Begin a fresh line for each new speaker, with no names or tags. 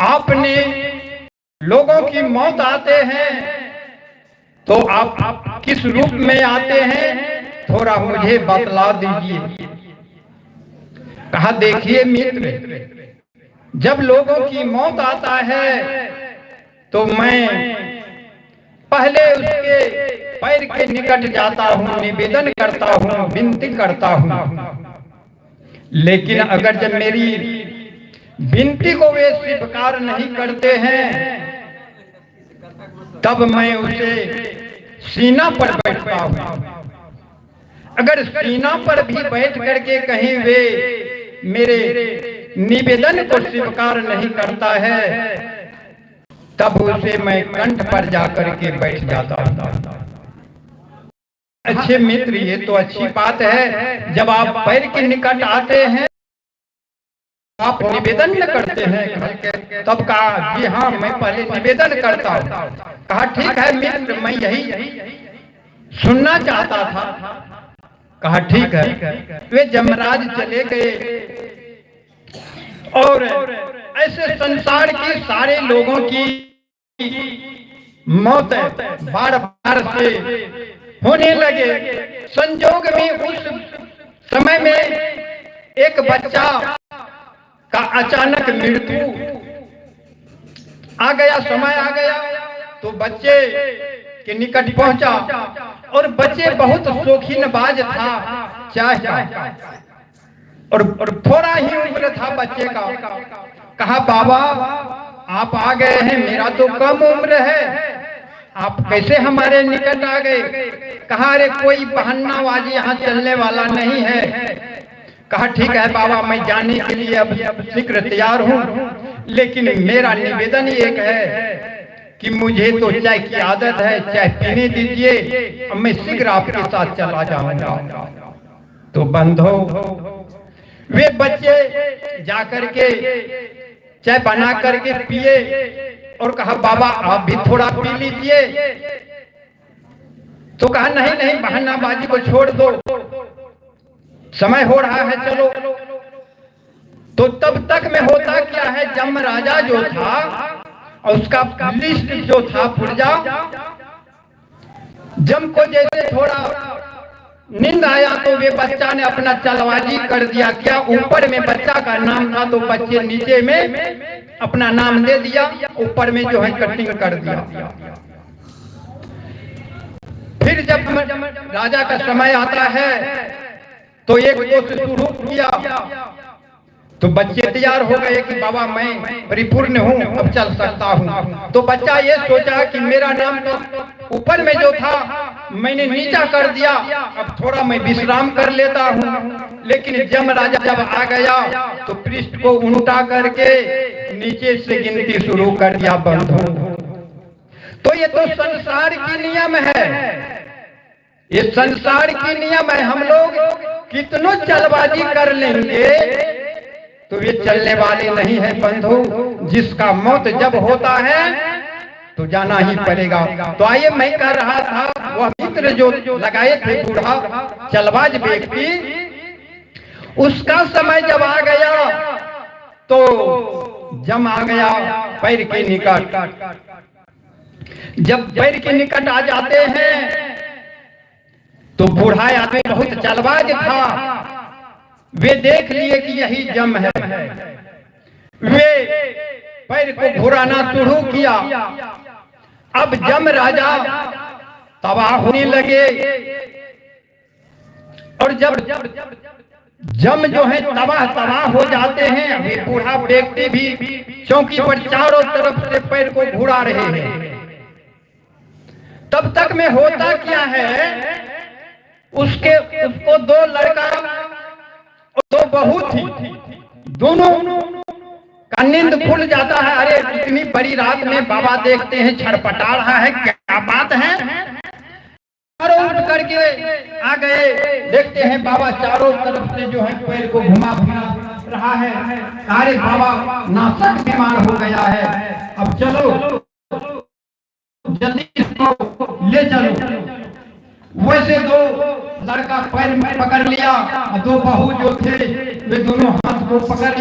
आपने लोगों की मौत आते हैं तो आप किस रूप में आते हैं, थोड़ा मुझे बतला दीजिए। कहा देखिए मित्र, जब लोगों की मौत आता है तो मैं पहले उसके पैर के निकट जाता हूं, निवेदन करता हूं, विनती करता हूं। लेकिन अगर जब मेरी विनती को वे स्वीकार नहीं करते हैं तब मैं उसे सीना पर बैठता हूं। अगर सीना पर भी बैठ करके कहीं वे मेरे निवेदन को स्वीकार नहीं करता है तब उसे मैं कंठ पर जाकर के बैठ जाता हूं। अच्छे मित्र, ये तो अच्छी बात है, जब आप पैर के निकट आते हैं आप निवेदन न करते हैं। तब कहा जी हाँ, मैं पहले निवेदन करता हूं। कहा ठीक है मित्र, मैं यही सुनना चाहता था। कहा ठीक है। वे जमराज चले गए और ऐसे संसार के सारे लोगों की मौत बार बार से होने लगे। संजोग में उस समय में एक बच्चा का अचानक मृत्यु आ गया, समय आ गया तो बच्चे के निकट पहुंचा और बच्चे बहुत शौकीनबाज था, चाहे और थोड़ा ही उम्र था बच्चे का। कहा बाबा आप आ गए हैं, मेरा तो कम उम्र है, आप कैसे हमारे निकट आ गए? कहा अरे कोई बहानाबाजी यहाँ चलने वाला नहीं है। कहा ठीक है बाबा, मैं जाने के लिए अब शीघ्र तैयार हूँ, लेकिन मेरा निवेदन एक है कि मुझे तो चाय की आदत है, चाय पीने दीजिए, मैं शीघ्र आपके साथ चला जाऊंगा। तो बंधो वे बच्चे जाकर के चाय बना करके पिए और कहा बाबा आप भी थोड़ा पी लीजिए। तो कहा नहीं नहीं, बहानाबाजी को छोड़ दो, समय हो रहा है, चलो। तो तब तक में होता क्या है, जमराजा जो था और उसका लिस्ट जो था पुर्जा, जम को जैसे थोड़ा नींद आया तो वे बच्चा ने अपना चलबाजी कर दिया। क्या ऊपर में बच्चा का नाम था तो बच्चे नीचे में अपना नाम दे दिया, ऊपर में जो है कटिंग कर दिया। फिर जब राजा का समय आता है तो एक दो से शुरू किया तो बच्चे तैयार हो गए कि बाबा मैं परिपूर्ण हूँ, अब चल सकता हूँ। तो बच्चा ये सोचा कि मेरा नाम तो ऊपर में जो था मैंने नीचा कर दिया, अब थोड़ा मैं विश्राम कर लेता हूँ। लेकिन जमराजा जब आ गया तो पृष्ठ को उल्टा करके नीचे से गिनती शुरू कर दिया। बंधु तो ये तो संसार की नियम है, ये संसार की नियम है। हम लोग कितनों चलबाजी कर लेंगे तो ये चलने वाले नहीं है बंधु। जिसका मौत जब होता है तो जाना ही पड़ेगा। तो आइए, मैं कह रहा था वह मित्र जो लगाए थे बूढ़ा चलबाज व्यक्ति, उसका समय जब आ गया तो जम आ गया पैर के निकट। जब पैर के निकट आ जाते हैं तो बूढ़ा आदमी बहुत चलबाज था, वे देख लिए कि यही जम है। वे पैर को घुराना शुरू किया। अब जम राजा तबाह होने लगे और जब जम जो है तबाह हो जाते हैं, अभी बूढ़ा व्यक्ति भी चौकी पर चारों तरफ से पैर को घुरा रहे हैं। तब तक में होता क्या है, उसको दो लड़का और दो बहू थी, दोनों का नींद खुल जाता है। अरे इतनी बड़ी रात में बाबा देखते हैं छटपटा रहा है, क्या बात है? चारों उठ करके आ गए, देखते हैं बाबा चारों तरफ से जो है पैर को घुमा रहा है। अरे बाबा नासक बीमार हो गया है, अब चलो जल्दी इसको ले चलो। वैसे दो लड़का पैर में पकड़ लिया, दो बहू जो थे वे दोनों हाथ को पकड़ लिया।